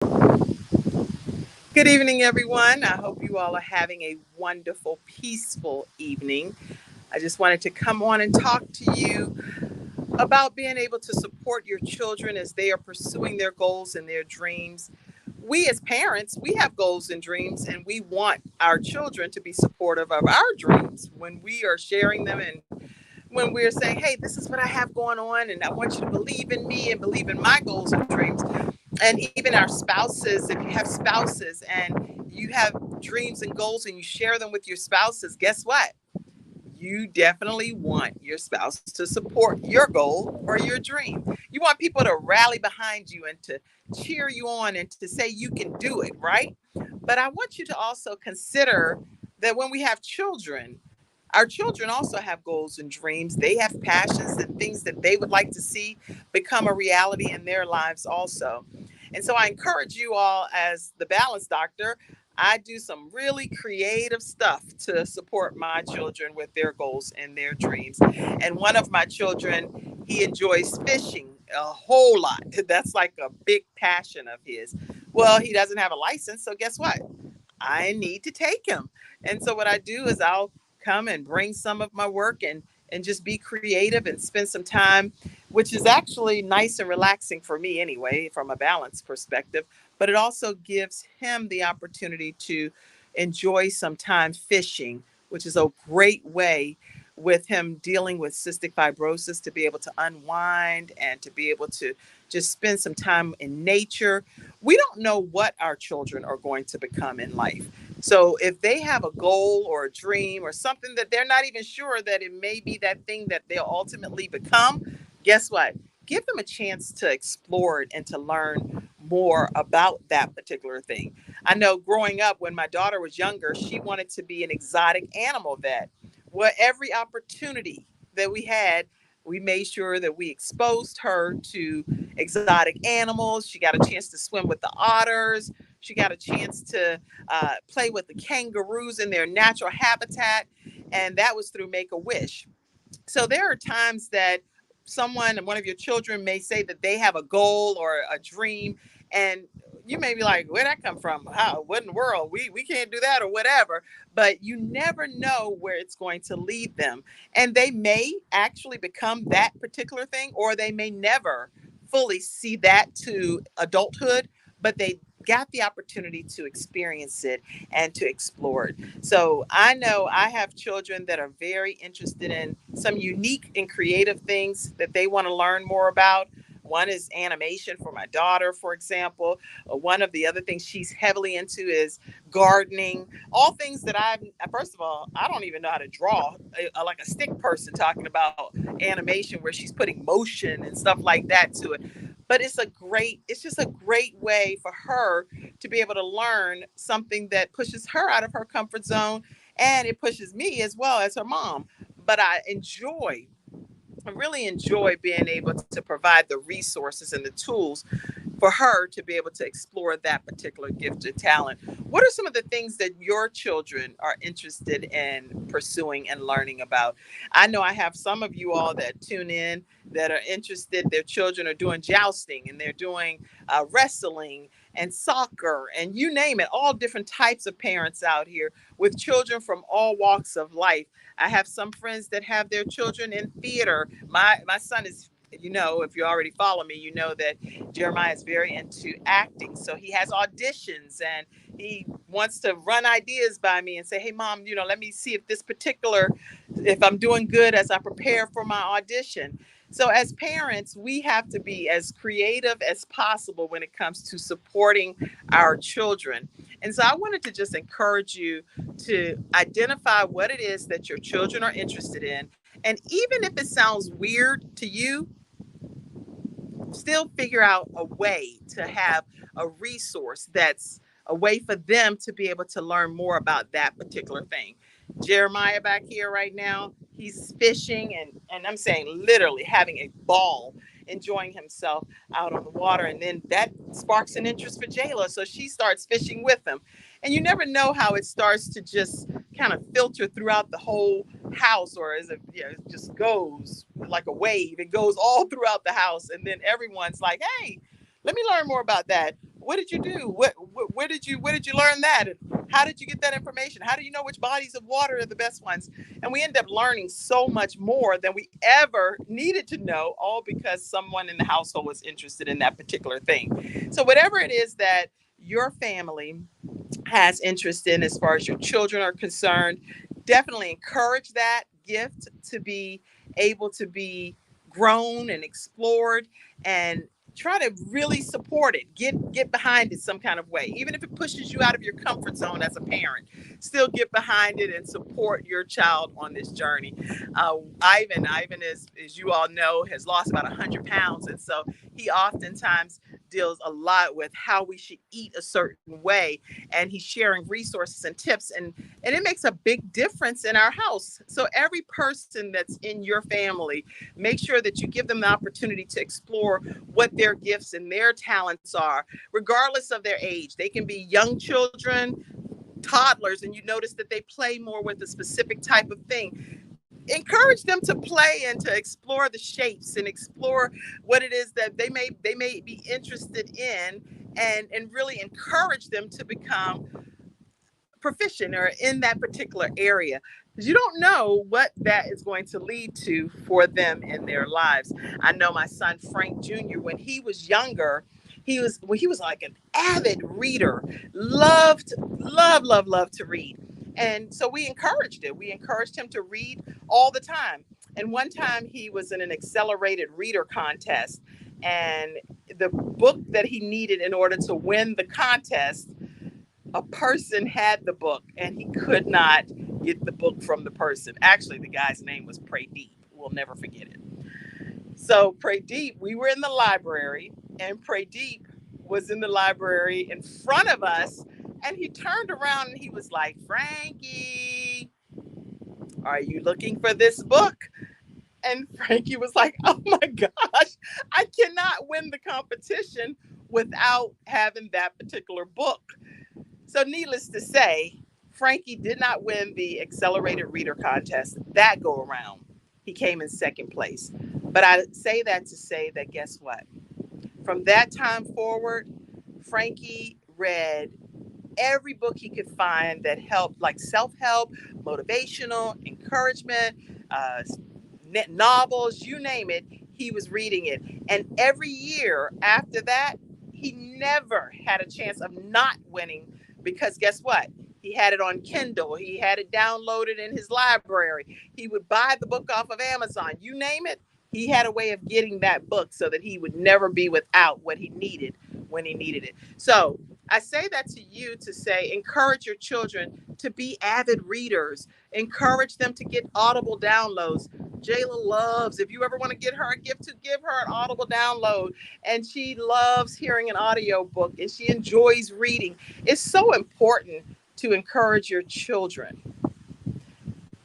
Good evening, everyone. I hope you all are having a wonderful, peaceful evening. I just wanted to come on and talk to you about being able to support your children as they are pursuing their goals and their dreams. We, as parents, we have goals and dreams, and we want our children to be supportive of our dreams when we are sharing them and when we're saying, hey, this is what I have going on, and I want you to believe in me and believe in my goals and dreams. And even our spouses, if you have spouses and you have dreams and goals and you share them with your spouses, guess what? You definitely want your spouse to support your goal or your dream. You want people to rally behind you and to cheer you on and to say you can do it, right? But I want you to also consider that when we have children, our children also have goals and dreams. They have passions and things that they would like to see become a reality in their lives also. And so I encourage you all, as the balance doctor, I do some really creative stuff to support my children with their goals and their dreams. And one of my children, he enjoys fishing a whole lot. That's like a big passion of his. Well, he doesn't have a license, so guess what? I need to take him. And so what I do is I'll come and bring some of my work and just be creative and spend some time, which is actually nice and relaxing for me anyway, from a balance perspective. But it also gives him the opportunity to enjoy some time fishing, which is a great way with him dealing with cystic fibrosis to be able to unwind and to be able to just spend some time in nature. We don't know what our children are going to become in life. So if they have a goal or a dream or something that they're not even sure that it may be that thing that they'll ultimately become, guess what? Give them a chance to explore it and to learn more about that particular thing. I know growing up when my daughter was younger, she wanted to be an exotic animal vet. Well, every opportunity that we had, we made sure that we exposed her to exotic animals. She got a chance to swim with the otters. She got a chance to play with the kangaroos in their natural habitat. And that was through Make a Wish. So there are times that someone, one of your children, may say that they have a goal or a dream, and you may be like, where'd that come from? How, what in the world? We can't do that or whatever. But you never know where it's going to lead them. And they may actually become that particular thing, or they may never fully see that to adulthood, but they got the opportunity to experience it and to explore it. So I know I have children that are very interested in some unique and creative things that they want to learn more about. One is animation for my daughter, for example. One of the other things she's heavily into is gardening. All things that first of all, I don't even know how to draw, like a stick person talking about animation where she's putting motion and stuff like that to it. But it's just a great way for her to be able to learn something that pushes her out of her comfort zone, and it pushes me as well as her mom. But I really enjoy being able to provide the resources and the tools for her to be able to explore that particular gift or talent. What are some of the things that your children are interested in pursuing and learning about? I know I have some of you all that tune in that are interested. Their children are doing jousting and they're doing wrestling and soccer and you name it, all different types of parents out here with children from all walks of life. I have some friends that have their children in theater. My son is, you know, if you already follow me, you know that Jeremiah is very into acting. So he has auditions and he wants to run ideas by me and say, hey, mom, you know, let me see if if I'm doing good as I prepare for my audition. So as parents, we have to be as creative as possible when it comes to supporting our children. And so I wanted to just encourage you to identify what it is that your children are interested in. And even if it sounds weird to you, still figure out a way to have a resource that's a way for them to be able to learn more about that particular thing. Jeremiah back here right now, he's fishing and I'm saying literally having a ball, enjoying himself out on the water. And then that sparks an interest for Jayla. So she starts fishing with him. And you never know how it starts to just kind of filter throughout the whole house, or as it, you know, it just goes like a wave. It goes all throughout the house, and then everyone's like, "Hey, let me learn more about that. what did you do? Where did you learn that? And how did you get that information? How do you know which bodies of water are the best ones? And we end up learning so much more than we ever needed to know, all because someone in the household was interested in that particular thing. So whatever it is that your family has interest in as far as your children are concerned, definitely encourage that gift to be able to be grown and explored, and try to really support it. Get behind it some kind of way, even if it pushes you out of your comfort zone as a parent. Still get behind it and support your child on this journey. Ivan, as you all know, has lost about 100 pounds, and so he oftentimes deals a lot with how we should eat a certain way, and he's sharing resources and tips, and it makes a big difference in our house. So every person that's in your family, make sure that you give them the opportunity to explore what their gifts and their talents are, regardless of their age. They can be young children, toddlers, and you notice that they play more with a specific type of thing. Encourage them to play and to explore the shapes and explore what it is that they may be interested in, and really encourage them to become proficient or in that particular area, because you don't know what that is going to lead to for them in their lives. I know my son Frank Jr., when he was younger, he was like an avid reader, loved to read. And so we encouraged it. We encouraged him to read all the time. And one time he was in an accelerated reader contest, and the book that he needed in order to win the contest, a person had the book and he could not get the book from the person. Actually, the guy's name was Pradeep. We'll never forget it. So Pradeep, we were in the library, and Pradeep was in the library in front of us, and he turned around and he was like, "Frankie, are you looking for this book?" And Frankie was like, "Oh my gosh, I cannot win the competition without having that particular book." So needless to say, Frankie did not win the accelerated reader contest that go around. He came in second place. But I say that to say that, guess what? From that time forward, Frankie read every book he could find that helped, like self-help, motivational, encouragement, novels, you name it, he was reading it. And every year after that, he never had a chance of not winning, because guess what? He had it on Kindle. He had it downloaded in his library. He would buy the book off of Amazon. You name it, he had a way of getting that book so that he would never be without what he needed when he needed it. So I say that to you to say, encourage your children to be avid readers. Encourage them to get audible downloads. Jayla loves, if you ever want to get her a gift, to give her an audible download. And she loves hearing an audio book, and she enjoys reading. It's so important to encourage your children.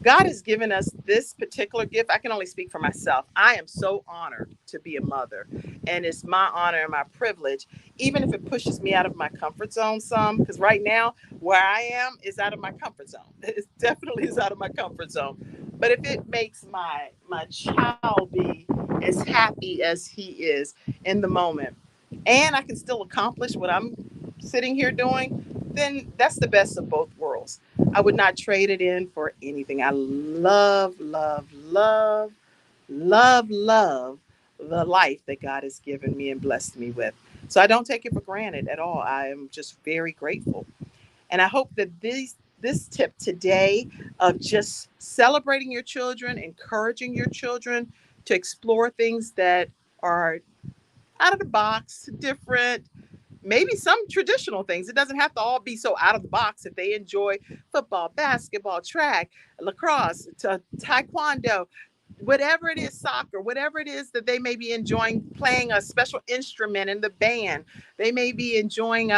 God has given us this particular gift. I can only speak for myself. I am so honored to be a mother, and it's my honor and my privilege, even if it pushes me out of my comfort zone some, because right now where I am is out of my comfort zone. It definitely is out of my comfort zone. But if it makes my child be as happy as he is in the moment, and I can still accomplish what I'm sitting here doing, then that's the best of both worlds. I would not trade it in for anything. I love the life that God has given me and blessed me with. So I don't take it for granted at all. I am just very grateful. And I hope that this tip today of just celebrating your children, encouraging your children to explore things that are out of the box, different, maybe some traditional things. It doesn't have to all be so out of the box. If they enjoy football, basketball, track, lacrosse, taekwondo, whatever it is, soccer, whatever it is that they may be enjoying, playing a special instrument in the band. They may be enjoying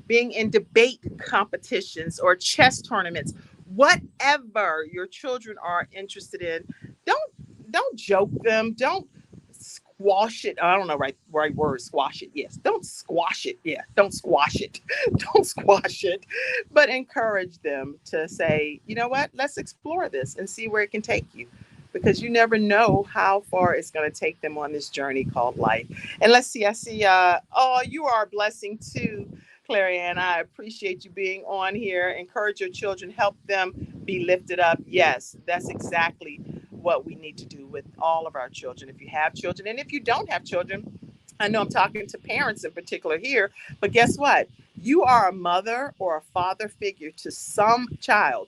being in debate competitions or chess tournaments. Whatever your children are interested in, don't joke them. Don't squash it. I don't know right word, squash it. Yes. Don't squash it. Yeah. Don't squash it. Don't squash it. But encourage them to say, you know what? Let's explore this and see where it can take you. because you never know how far it's going to take them on this journey called life. And let's see, I see, oh, you are a blessing too, Clary Ann. I appreciate you being on here. Encourage your children, help them be lifted up. Yes, that's exactly what we need to do with all of our children. If you have children, and if you don't have children, I know I'm talking to parents in particular here, but guess what? You are a mother or a father figure to some child.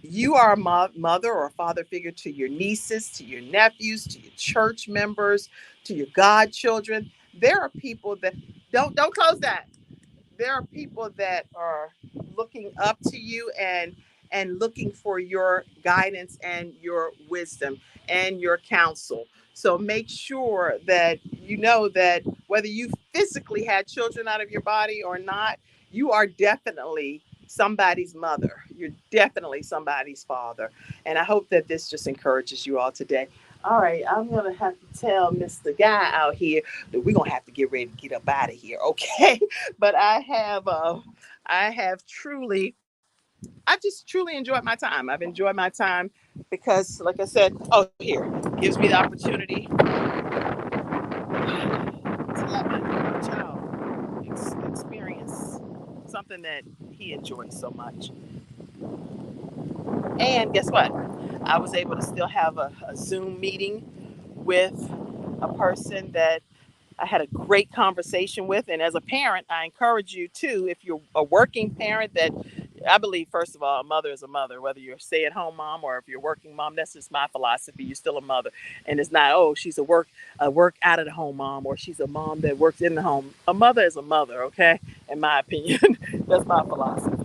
You are a mother or a father figure to your nieces, to your nephews, to your church members, to your godchildren. There are people that don't close that. There are people that are looking up to you and looking for your guidance and your wisdom and your counsel. So make sure that you know that whether you physically had children out of your body or not, you are definitely somebody's mother. You're definitely somebody's father. And I hope that this just encourages you all today. All right, I'm going to have to tell Mr. Guy out here that we're going to have to get ready to get up out of here, okay? But I have truly, I've just truly enjoyed my time. I've enjoyed my time because, like I said, oh, here, gives me the opportunity to let my child experience something that he enjoys so much. And guess what? I was able to still have a Zoom meeting with a person that I had a great conversation with. And as a parent, I encourage you too, if you're a working parent, that I believe, first of all, a mother is a mother, whether you're a stay at home mom or if you're a working mom, that's just my philosophy. You're still a mother. And it's not, oh, she's a work out of the home mom, or she's a mom that works in the home. A mother is a mother, okay? In my opinion, that's my philosophy.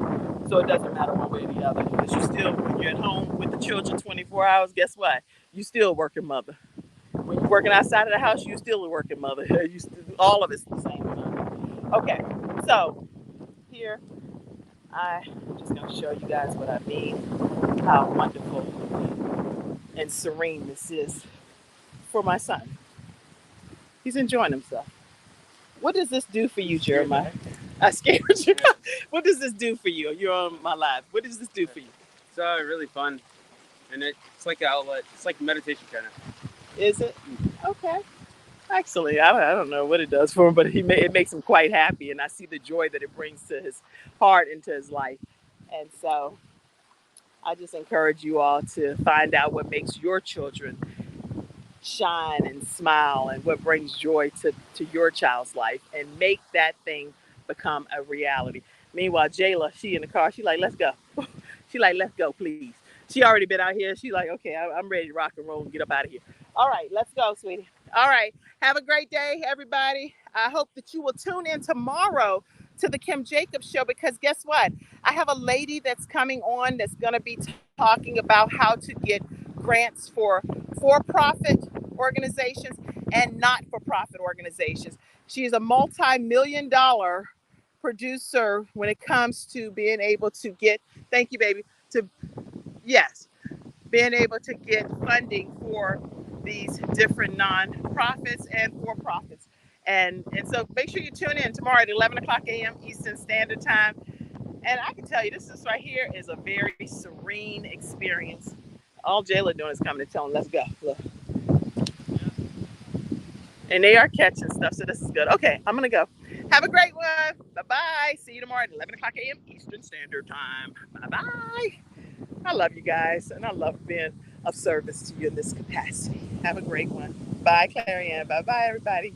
So it doesn't matter one way or the other. Because you still, when you're at home with the children 24 hours, guess what? You still a working mother. When you're working outside of the house, you still a working mother. You still, all of it's the same time. Okay, so here I'm just going to show you guys what I mean, how wonderful and serene this is for my son. He's enjoying himself. What does this do for you, Jeremiah? I scared you. What does this do for you? You're on my live. What does this do for you? It's really fun, and it's like an outlet. It's like meditation kind of. Is it? Okay. Actually, I don't know what it does for him, but it makes him quite happy, and I see the joy that it brings to his heart and to his life. And so I just encourage you all to find out what makes your children shine and smile and what brings joy to your child's life and make that thing become a reality. Meanwhile, Jayla, she in the car, she like, let's go. She like, let's go, please. She already been out here. She like, okay, I'm ready to rock and roll and get up out of here. All right, let's go, sweetie. All right, have a great day, everybody. I hope that you will tune in tomorrow to the Kim Jacobs Show, because guess what? I have a lady that's coming on that's going to be talking about how to get grants for-profit organizations and not-for-profit organizations. She's a multi-million dollar producer when it comes to being able to get, thank you, baby, to, yes, being able to get funding for these different non-profits and for-profits. And so make sure you tune in tomorrow at 11 o'clock a.m. Eastern Standard Time. And I can tell you, this is right here is a very serene experience. All Jayla doing is coming to tell him, let's go. Look. And they are catching stuff, so this is good. Okay, I'm going to go. Have a great one. Bye-bye. See you tomorrow at 11 o'clock a.m. Eastern Standard Time. Bye-bye. I love you guys, and I love being of service to you in this capacity. Have a great one. Bye, Clary Ann. Bye-bye, everybody.